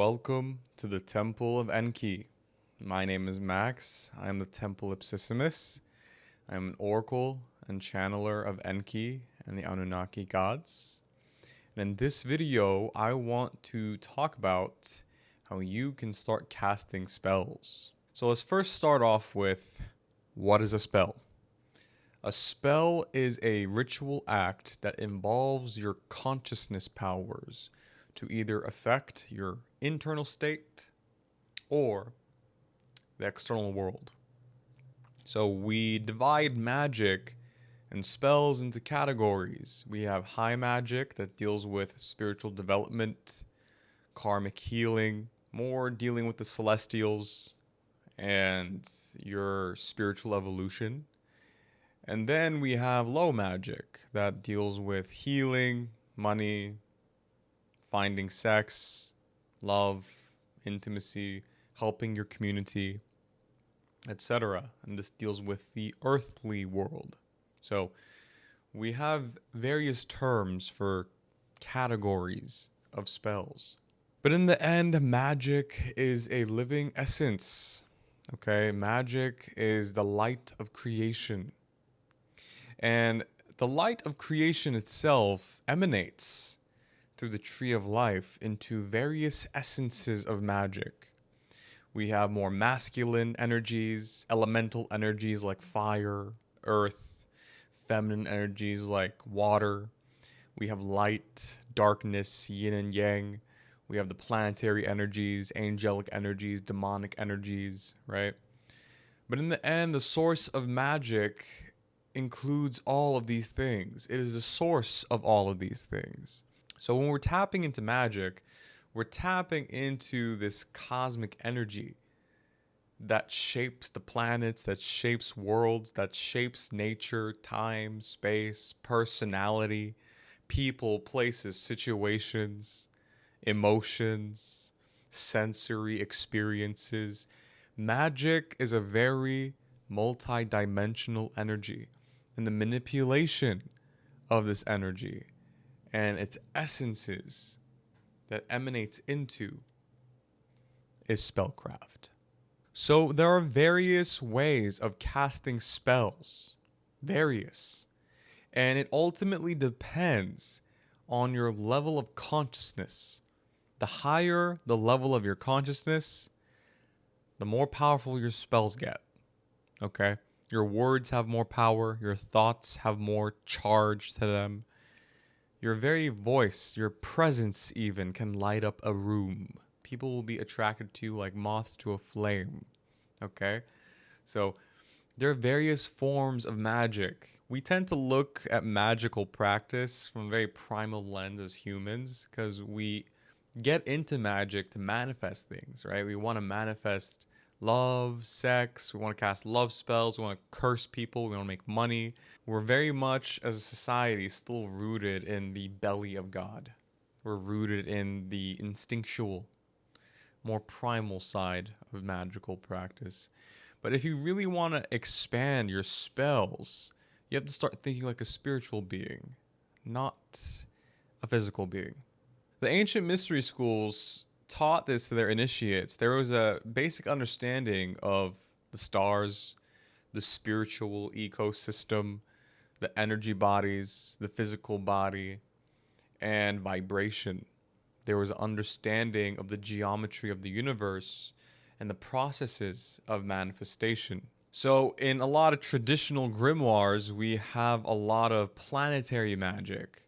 welcome to the Temple of Enki. My name is Max. I am the Temple Ipsissimus. I am an oracle and channeler of Enki and the Anunnaki gods. And in this video, I want to talk about how you can start casting spells. So let's first start off with, what is a spell? A spell is a ritual act that involves your consciousness powers to either affect your internal state or the external world. So we divide magic and spells into categories. We have high magic that deals with spiritual development, karmic healing, more dealing with the celestials and your spiritual evolution. And then we have low magic that deals with healing, money, finding sex, love, intimacy, helping your community, etc. And this deals with the earthly world. So we have various terms for categories of spells. But in the end, magic is a living essence. Okay, magic is the light of creation. And the light of creation itself emanates through the tree of life into various essences of magic. We have more masculine energies, elemental energies like fire, earth, feminine energies like water. We have light, darkness, yin and yang. We have the planetary energies, angelic energies, demonic energies, right? But in the end, the source of magic includes all of these things. It is the source of all of these things. So when we're tapping into magic, we're tapping into this cosmic energy that shapes the planets, that shapes worlds, that shapes nature, time, space, personality, people, places, situations, emotions, sensory experiences. Magic is a very multi-dimensional energy, and the manipulation of this energy and its essences that emanates into is spellcraft. So there are various ways of casting spells. Various. And it ultimately depends on your level of consciousness. The higher the level of your consciousness, the more powerful your spells get. Okay? Your words have more power. Your thoughts have more charge to them. Your very voice, your presence even, can light up a room. People will be attracted to you like moths to a flame. Okay? So there are various forms of magic. We tend to look at magical practice from a very primal lens as humans because we get into magic to manifest things, right? We want to manifest love, sex, we want to cast love spells, we want to curse people, we want to make money. We're very much, as a society, still rooted in the belly of God. We're rooted in the instinctual, more primal side of magical practice. But if you really want to expand your spells, you have to start thinking like a spiritual being, not a physical being. The ancient mystery schools taught this to their initiates. There was a basic understanding of the stars, the spiritual ecosystem, the energy bodies, the physical body, and vibration. There was an understanding of the geometry of the universe and the processes of manifestation. So in a lot of traditional grimoires, we have a lot of planetary magic.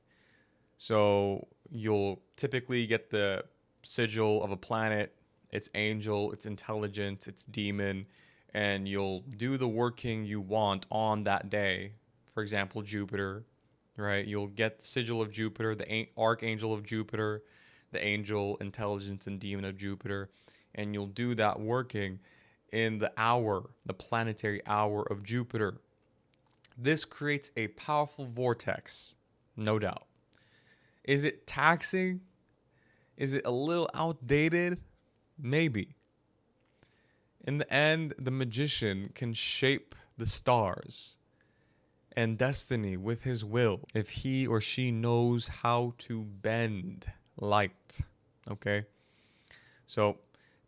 So you'll typically get the sigil of a planet, its angel, its intelligence, its demon, and you'll do the working you want on that day. For example, Jupiter, right? You'll get the sigil of Jupiter, the archangel of Jupiter, the angel, intelligence, and demon of Jupiter, and you'll do that working in the hour, the planetary hour of Jupiter. This creates a powerful vortex, no doubt. Is it taxing? Is it a little outdated? Maybe. In the end, the magician can shape the stars and destiny with his will if he or she knows how to bend light. Okay? So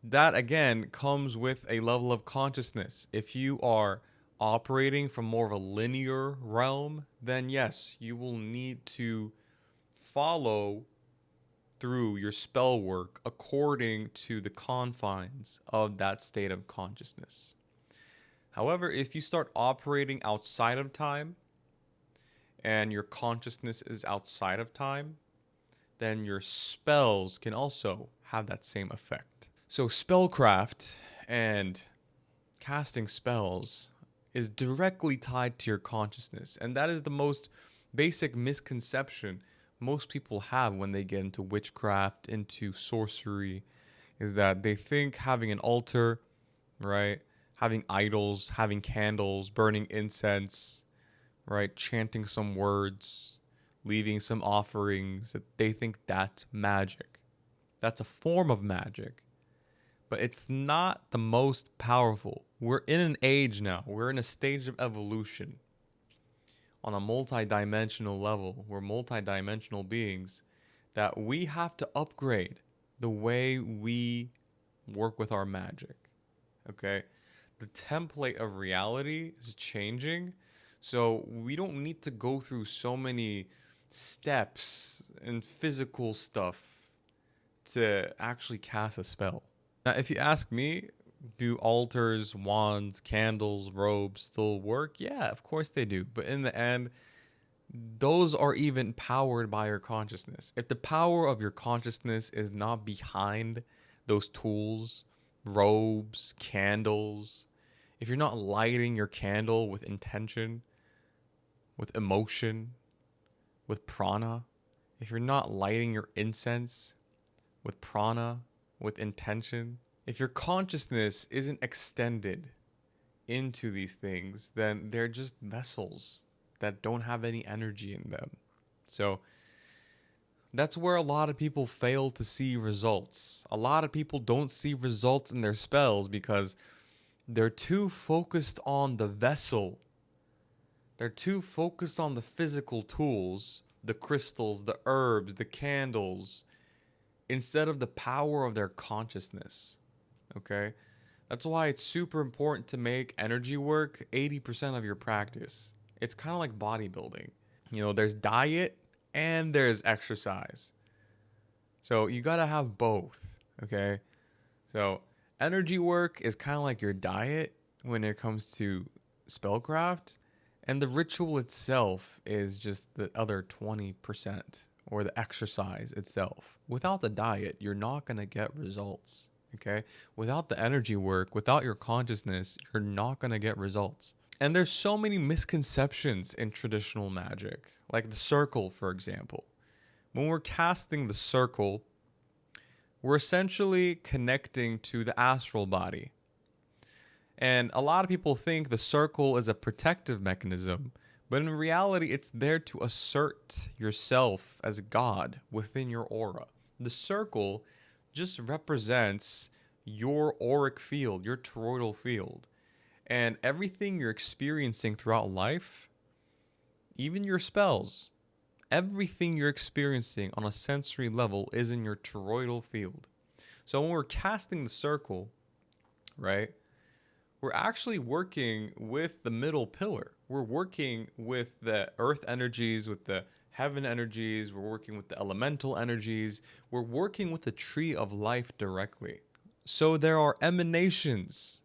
that again comes with a level of consciousness. If you are operating from more of a linear realm, then yes, you will need to follow through your spell work according to the confines of that state of consciousness. However, if you start operating outside of time and your consciousness is outside of time, then your spells can also have that same effect. So, spellcraft and casting spells is directly tied to your consciousness, and that is the most basic misconception most people have when they get into witchcraft, into sorcery, is that they think having an altar, right? Having idols, having candles, burning incense, right? Chanting some words, leaving some offerings, that they think that's magic. That's a form of magic, but it's not the most powerful. We're in an age now, we're in a stage of evolution on a multi-dimensional level. We're multi-dimensional beings that we have to upgrade the way we work with our magic. Okay? The template of reality is changing, so we don't need to go through so many steps and physical stuff to actually cast a spell. Now, if you ask me, do altars, wands, candles, robes still work? Yeah, of course they do. But in the end, those are even powered by your consciousness. If the power of your consciousness is not behind those tools, robes, candles, if you're not lighting your candle with intention, with emotion, with prana, if you're not lighting your incense with prana, with intention, if your consciousness isn't extended into these things, then they're just vessels that don't have any energy in them. So that's where a lot of people fail to see results. A lot of people don't see results in their spells because they're too focused on the vessel. They're too focused on the physical tools, the crystals, the herbs, the candles, instead of the power of their consciousness. Okay? That's why it's super important to make energy work 80% of your practice. It's kind of like bodybuilding. You know, there's diet and there's exercise. So you got to have both, okay? So energy work is kind of like your diet when it comes to spellcraft, and the ritual itself is just the other 20%, or the exercise itself. Without the diet, you're not going to get results, okay? Without the energy work, without your consciousness, you're not going to get results. And there's so many misconceptions in traditional magic, like the circle, for example. When we're casting the circle, we're essentially connecting to the astral body. And a lot of people think the circle is a protective mechanism, but in reality, it's there to assert yourself as God within your aura. The circle just represents your auric field, your toroidal field. And everything you're experiencing throughout life, even your spells, everything you're experiencing on a sensory level is in your toroidal field. So when we're casting the circle, right, we're actually working with the middle pillar. We're working with the earth energies, with the heaven energies. We're working with the elemental energies. We're working with the tree of life directly. So there are emanations,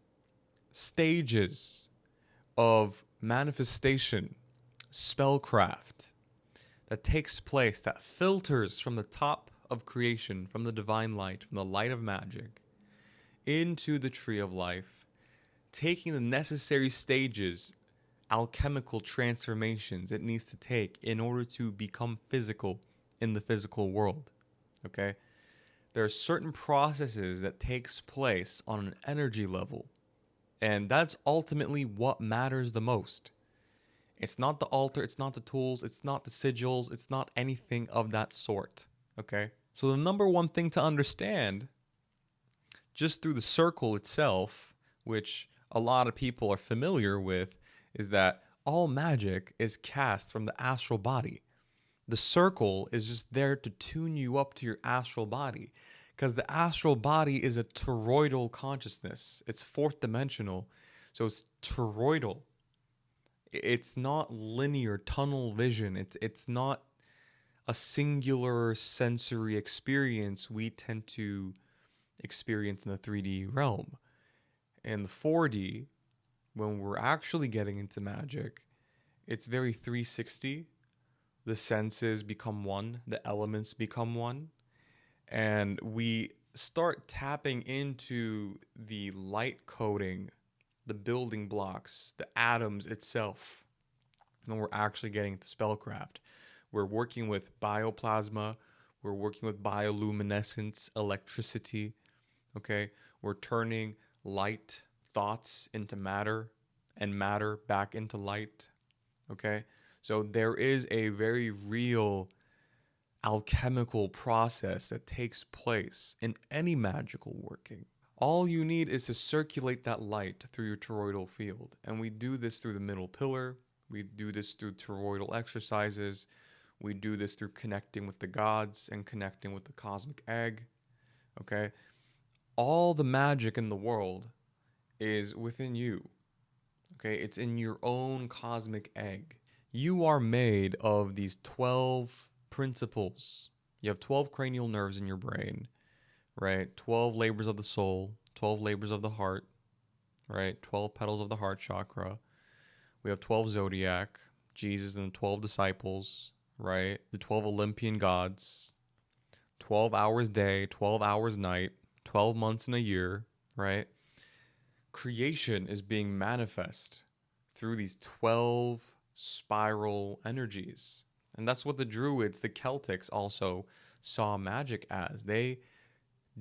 stages of manifestation, spellcraft that takes place, that filters from the top of creation, from the divine light, from the light of magic, into the tree of life, taking the necessary stages, alchemical transformations it needs to take in order to become physical in the physical world. Okay? There are certain processes that takes place on an energy level, and that's ultimately what matters the most. It's not the altar, it's not the tools, it's not the sigils, it's not anything of that sort. Okay? So the number one thing to understand, just through the circle itself, which a lot of people are familiar with, is that all magic is cast from the astral body. The circle is just there to tune you up to your astral body. Because the astral body is a toroidal consciousness. It's fourth dimensional. So it's toroidal. It's not linear tunnel vision. It's not a singular sensory experience we tend to experience in the 3D realm. In the 4D, when we're actually getting into magic, it's very 360. The senses become one, the elements become one, and we start tapping into the light coding, the building blocks, the atoms itself. When we're actually getting to spellcraft, we're working with bioplasma, we're working with bioluminescence, electricity, okay? We're turning light thoughts into matter and matter back into light, okay? So there is a very real alchemical process that takes place in any magical working. All you need is to circulate that light through your toroidal field. And we do this through the middle pillar. We do this through toroidal exercises. We do this through connecting with the gods and connecting with the cosmic egg. Okay? All the magic in the world is within you. Okay? It's in your own cosmic egg. You are made of these 12 principles. You have 12 cranial nerves in your brain, right? 12 labors of the soul, 12 labors of the heart, right? 12 petals of the heart chakra. We have 12 zodiac, Jesus and the 12 disciples, right? The 12 Olympian gods, 12 hours day, 12 hours night, 12 months in a year, right? Creation is being manifest through these 12 spiral energies. And that's what the Druids, the Celtics, also saw magic as. They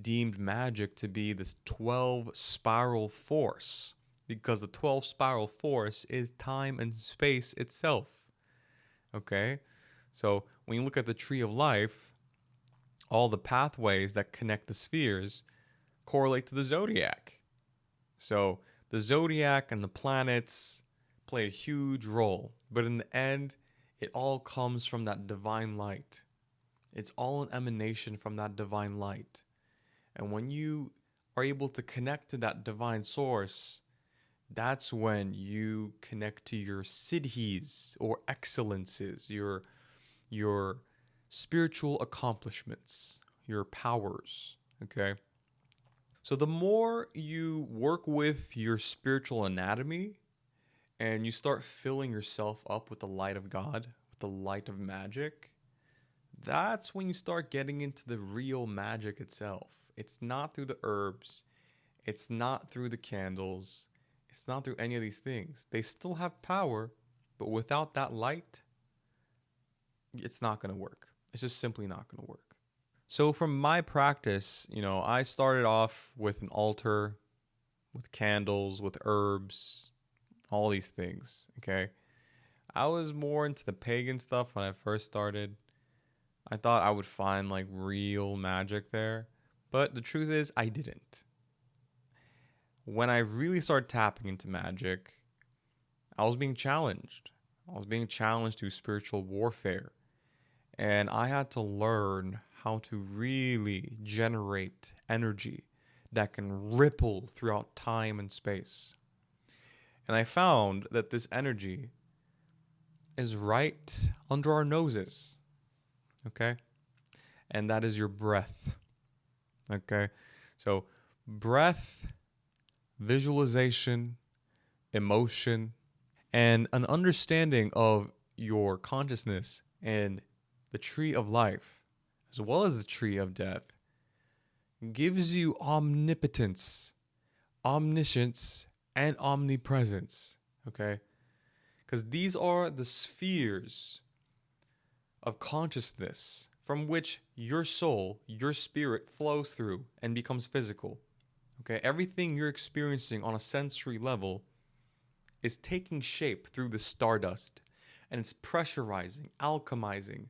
deemed magic to be this 12 spiral force, because the 12 spiral force is time and space itself. Okay? So when you look at the tree of life, all the pathways that connect the spheres correlate to the zodiac. So the zodiac and the planets play a huge role, but in the end, it all comes from that divine light. It's all an emanation from that divine light. And when you are able to connect to that divine source, that's when you connect to your siddhis or excellences, your spiritual accomplishments, your powers, okay? So the more you work with your spiritual anatomy and you start filling yourself up with the light of God, with the light of magic, that's when you start getting into the real magic itself. It's not through the herbs. It's not through the candles. It's not through any of these things. They still have power, but without that light, it's not going to work. It's just simply not going to work. So from my practice, I started off with an altar, with candles, with herbs, all these things, okay? I was more into the pagan stuff when I first started. I thought I would find like real magic there, but the truth is I didn't. When I really started tapping into magic, I was being challenged. I was being challenged to spiritual warfare, and I had to learn how to really generate energy that can ripple throughout time and space. And I found that this energy is right under our noses, okay? And that is your breath, okay? So breath, visualization, emotion, and an understanding of your consciousness and the tree of life, as well as the tree of death, gives you omnipotence, omniscience, and omnipresence, okay? Because these are the spheres of consciousness from which your soul, your spirit flows through and becomes physical, okay? Everything you're experiencing on a sensory level is taking shape through the stardust, and it's pressurizing, alchemizing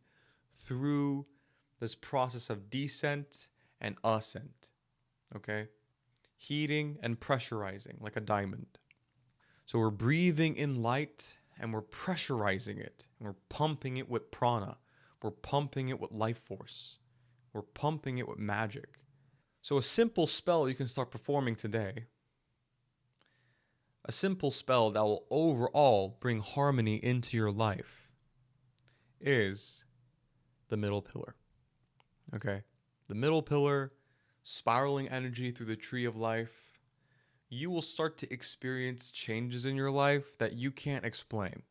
through this process of descent and ascent, okay? Heating and pressurizing like a diamond. So we're breathing in light and we're pressurizing it, and we're pumping it with prana. We're pumping it with life force. We're pumping it with magic. So a simple spell you can start performing today, a simple spell that will overall bring harmony into your life, is the middle pillar. Okay? The middle pillar, spiraling energy through the tree of life, you will start to experience changes in your life that you can't explain.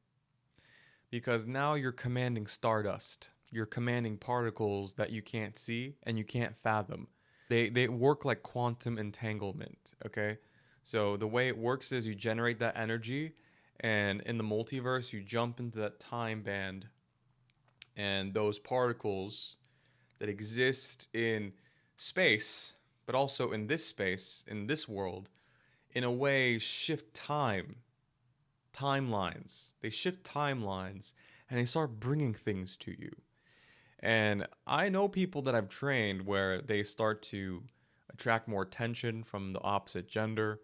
Because now you're commanding stardust. You're commanding particles that you can't see and you can't fathom. They work like quantum entanglement, okay? So the way it works is you generate that energy, and in the multiverse, you jump into that time band, and those particles that exist in space, but also in this space, in this world, in a way shift timelines. They shift timelines and they start bringing things to you. And I know people that I've trained where they start to attract more attention from the opposite gender.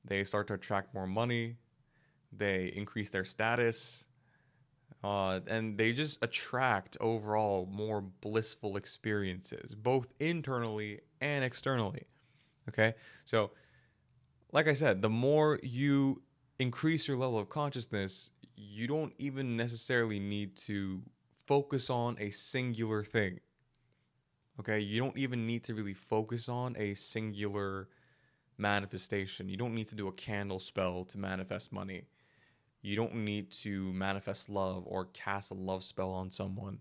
They start to attract more money. They increase their status. And they just attract overall more blissful experiences, both internally and externally. Okay? So, like I said, the more you increase your level of consciousness, you don't even necessarily need to focus on a singular thing. Okay? You don't even need to really focus on a singular manifestation. You don't need to do a candle spell to manifest money. You don't need to manifest love or cast a love spell on someone.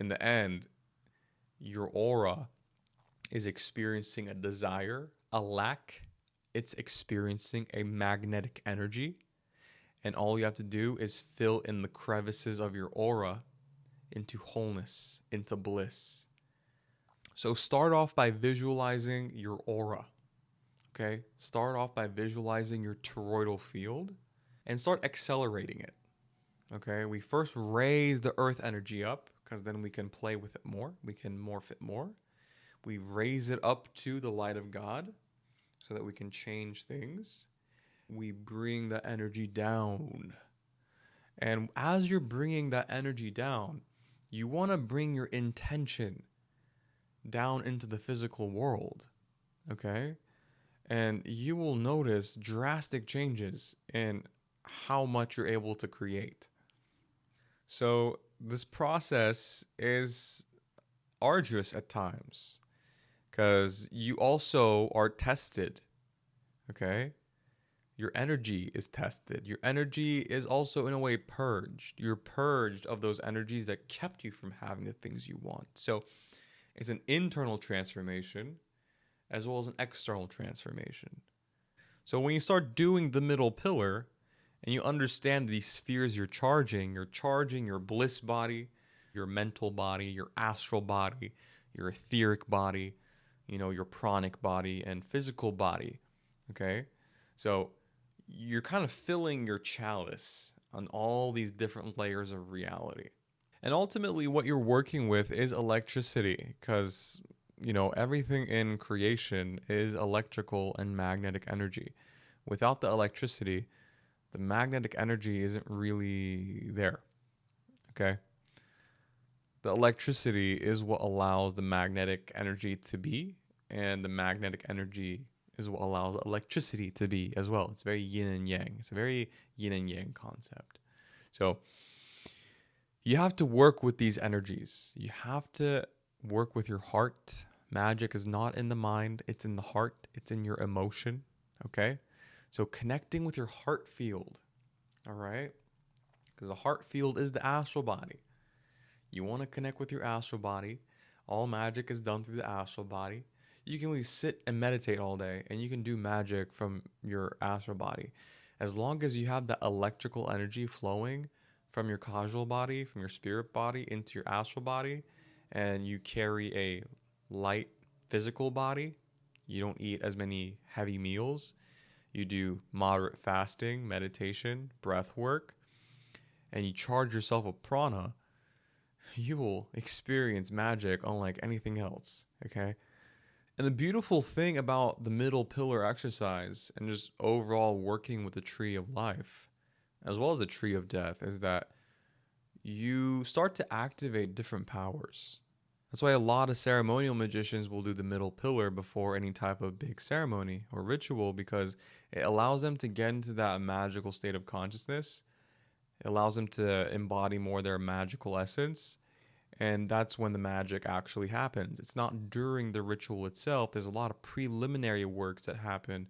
In the end, your aura is experiencing a desire, a lack. It's experiencing a magnetic energy. And all you have to do is fill in the crevices of your aura into wholeness, into bliss. So start off by visualizing your aura. Okay? Start off by visualizing your toroidal field and start accelerating it. Okay? We first raise the earth energy up because then we can play with it more. We can morph it more. We raise it up to the light of God so that we can change things. We bring the energy down. And as you're bringing that energy down, you want to bring your intention down into the physical world. Okay? And you will notice drastic changes in how much you're able to create. So this process is arduous at times because you also are tested. Okay? Your energy is tested. Your energy is also in a way purged. You're purged of those energies that kept you from having the things you want. So it's an internal transformation as well as an external transformation. So when you start doing the middle pillar and you understand these spheres you're charging your bliss body, your mental body, your astral body, your etheric body, your pranic body and physical body. Okay? So you're kind of filling your chalice on all these different layers of reality. And ultimately, what you're working with is electricity because, everything in creation is electrical and magnetic energy. Without the electricity, the magnetic energy isn't really there. Okay? The electricity is what allows the magnetic energy to be, and the magnetic energy is what allows electricity to be as well. It's very yin and yang. It's a very yin and yang concept. So you have to work with these energies. You have to work with your heart. Magic is not in the mind. It's in the heart. It's in your emotion. Okay? So connecting with your heart field. All right? Because the heart field is the astral body. You want to connect with your astral body. All magic is done through the astral body. You can really sit and meditate all day and you can do magic from your astral body. As long as you have that electrical energy flowing from your causal body, from your spirit body into your astral body, and you carry a light physical body, you don't eat as many heavy meals, you do moderate fasting, meditation, breath work, and you charge yourself with prana, you will experience magic unlike anything else, okay? And the beautiful thing about the middle pillar exercise and just overall working with the tree of life, as well as the tree of death, is that you start to activate different powers. That's why a lot of ceremonial magicians will do the middle pillar before any type of big ceremony or ritual, because it allows them to get into that magical state of consciousness. It allows them to embody more their magical essence. And that's when the magic actually happens. It's not during the ritual itself. There's a lot of preliminary works that happen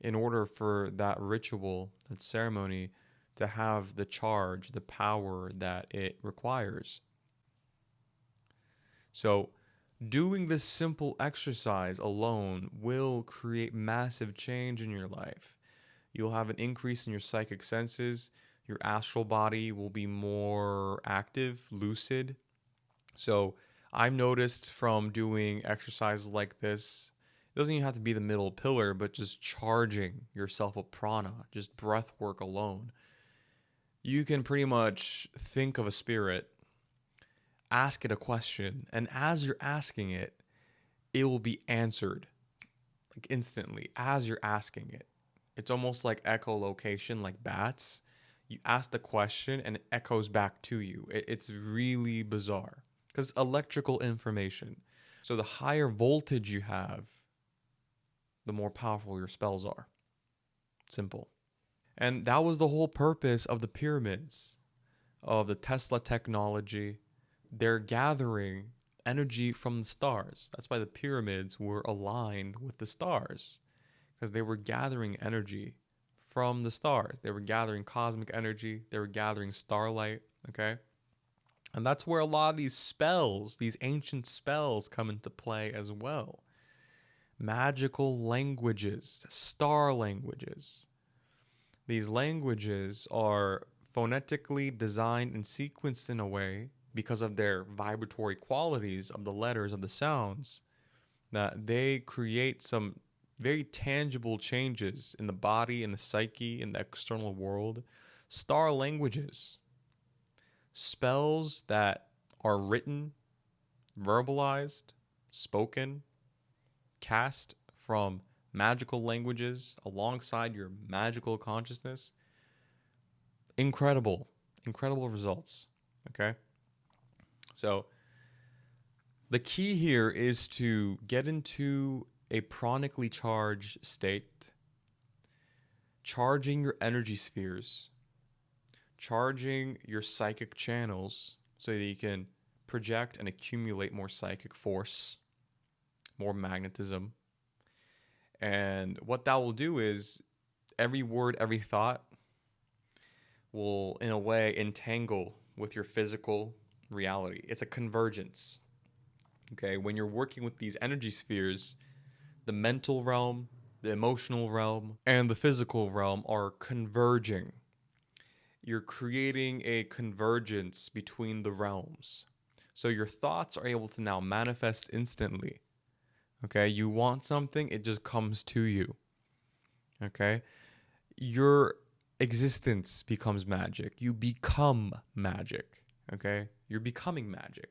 in order for that ritual, that ceremony, to have the charge, the power that it requires. So, doing this simple exercise alone will create massive change in your life. You'll have an increase in your psychic senses. Your astral body will be more active, lucid. So, I've noticed from doing exercises like this, it doesn't even have to be the middle pillar, but just charging yourself with prana, just breath work alone. You can pretty much think of a spirit, ask it a question, and as you're asking it, it will be answered like instantly as you're asking it. It's almost like echolocation, like bats. You ask the question and it echoes back to you. It's really bizarre because electrical information. So the higher voltage you have, the more powerful your spells are. Simple. And that was the whole purpose of the pyramids, of the Tesla technology. They're gathering energy from the stars. That's why the pyramids were aligned with the stars, because they were gathering energy from the stars. They were gathering cosmic energy. They were gathering starlight, okay? And that's where a lot of these spells, these ancient spells, come into play as well. Magical languages, star languages. These languages are phonetically designed and sequenced in a way, because of their vibratory qualities of the letters, of the sounds, that they create some very tangible changes in the body, in the psyche, in the external world. Star languages, spells that are written, verbalized, spoken, cast from magical languages alongside your magical consciousness. Incredible results, okay? So the key here is to get into a chronically charged state, charging your energy spheres, charging your psychic channels so that you can project and accumulate more psychic force, more magnetism. And what that will do is every word, every thought will, in a way, entangle with your physical reality. It's a convergence. Okay, when you're working with these energy spheres, the mental realm, the emotional realm, and the physical realm are converging. You're creating a convergence between the realms. So your thoughts are able to now manifest instantly. Okay, you want something, it just comes to you. Okay, your existence becomes magic. You become magic. Okay, you're becoming magic.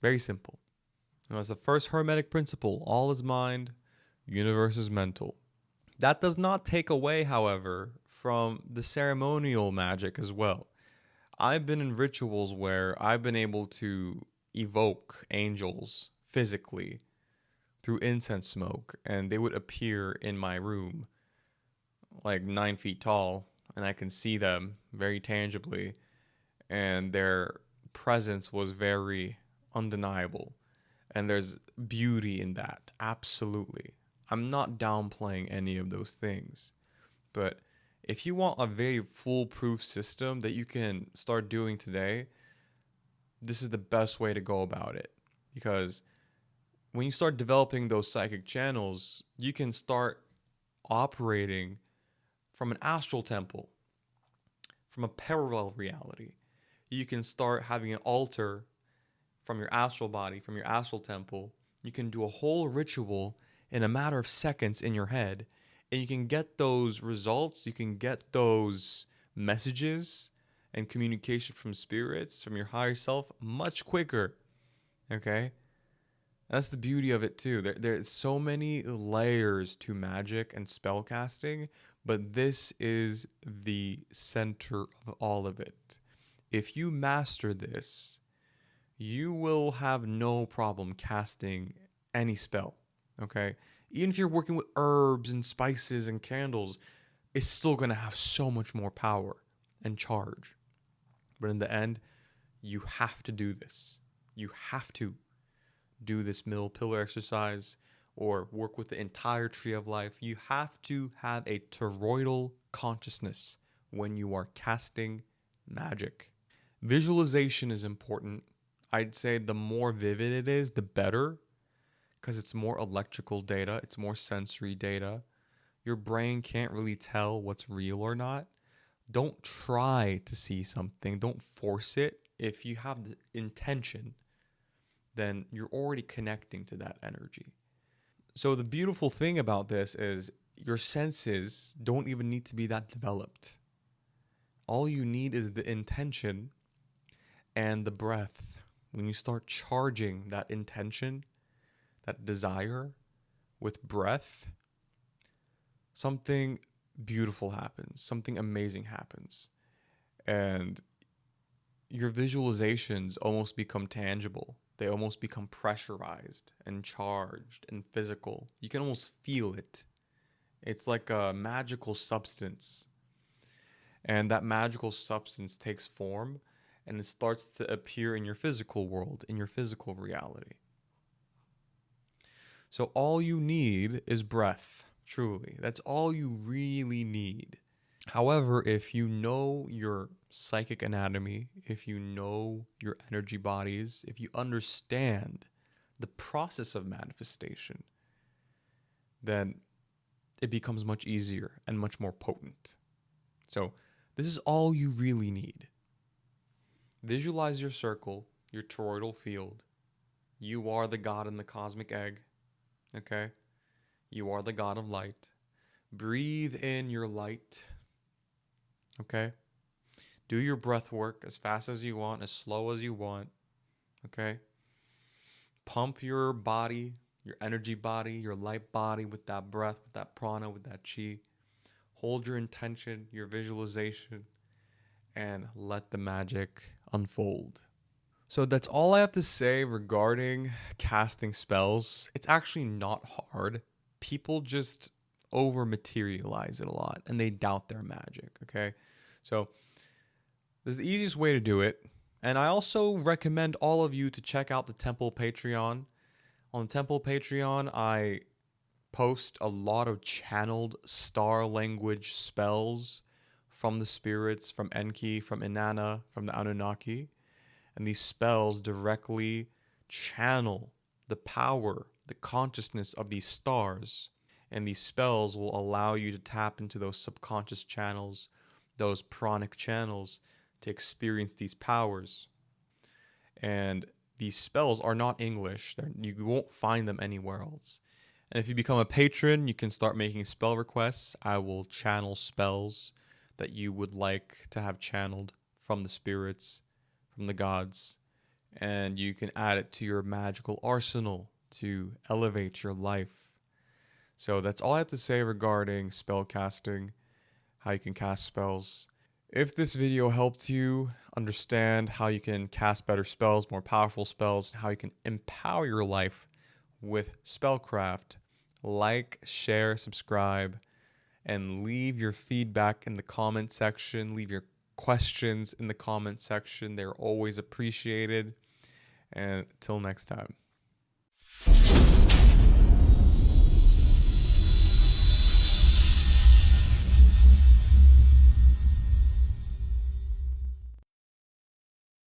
Very simple. Now, that's the first Hermetic principle. All is mind, universe is mental. That does not take away, however, from the ceremonial magic as well. I've been in rituals where I've been able to evoke angels physically through incense smoke, and they would appear in my room like 9 feet tall, and I can see them very tangibly, and their presence was very undeniable. And there's beauty in that, absolutely. I'm not downplaying any of those things. But if you want a very foolproof system that you can start doing today, this is the best way to go about it. Because when you start developing those psychic channels, you can start operating from an astral temple, from a parallel reality. You can start having an altar from your astral body, from your astral temple. You can do a whole ritual in a matter of seconds in your head, and you can get those results, you can get those messages and communication from spirits, from your higher self, much quicker. Okay? That's the beauty of it too. There's so many layers to magic and spell casting, but this is the center of all of it. If you master this, you will have no problem casting any spell, okay? Even if you're working with herbs and spices and candles, it's still going to have so much more power and charge. But in the end, you have to do this. You have to do this middle pillar exercise or work with the entire tree of life. You have to have a toroidal consciousness when you are casting magic. Visualization is important. I'd say the more vivid it is, the better, because it's more electrical data, it's more sensory data. Your brain can't really tell what's real or not. Don't try to see something, don't force it. If you have the intention, then you're already connecting to that energy. So the beautiful thing about this is your senses don't even need to be that developed. All you need is the intention and the breath. When you start charging that intention, that desire with breath, something beautiful happens, something amazing happens. And your visualizations almost become tangible. They almost become pressurized and charged and physical. You can almost feel it. It's like a magical substance. And that magical substance takes form and it starts to appear in your physical world, in your physical reality. So all you need is breath, truly. That's all you really need. However, if you know your psychic anatomy, if you know your energy bodies, if you understand the process of manifestation, then it becomes much easier and much more potent. So this is all you really need. Visualize your circle, your toroidal field. You are the god in the cosmic egg, okay? You are the god of light. Breathe in your light, okay? Do your breath work as fast as you want, as slow as you want, okay? Pump your body, your energy body, your light body with that breath, with that prana, with that chi. Hold your intention, your visualization, and let the magic unfold. So that's all I have to say regarding casting spells. It's actually not hard. People just over materialize it a lot and they doubt their magic, okay? So this is the easiest way to do it. And I also recommend all of you to check out the Temple Patreon. On the Temple Patreon, I post a lot of channeled star language spells from the spirits, from Enki, from Inanna, from the Anunnaki. And these spells directly channel the power, the consciousness of these stars. And these spells will allow you to tap into those subconscious channels, those pranic channels, to experience these powers. And these spells are not English. You won't find them anywhere else. And if you become a patron, you can start making spell requests. I will channel spells that you would like to have channeled from the spirits, from the gods, and you can add it to your magical arsenal to elevate your life. So that's all I have to say regarding spell casting, how you can cast spells. If this video helped you understand how you can cast better spells, more powerful spells, and how you can empower your life with spellcraft, like, share, subscribe, and leave your feedback in the comment section. Leave your questions in the comment section. They're always appreciated. And till next time.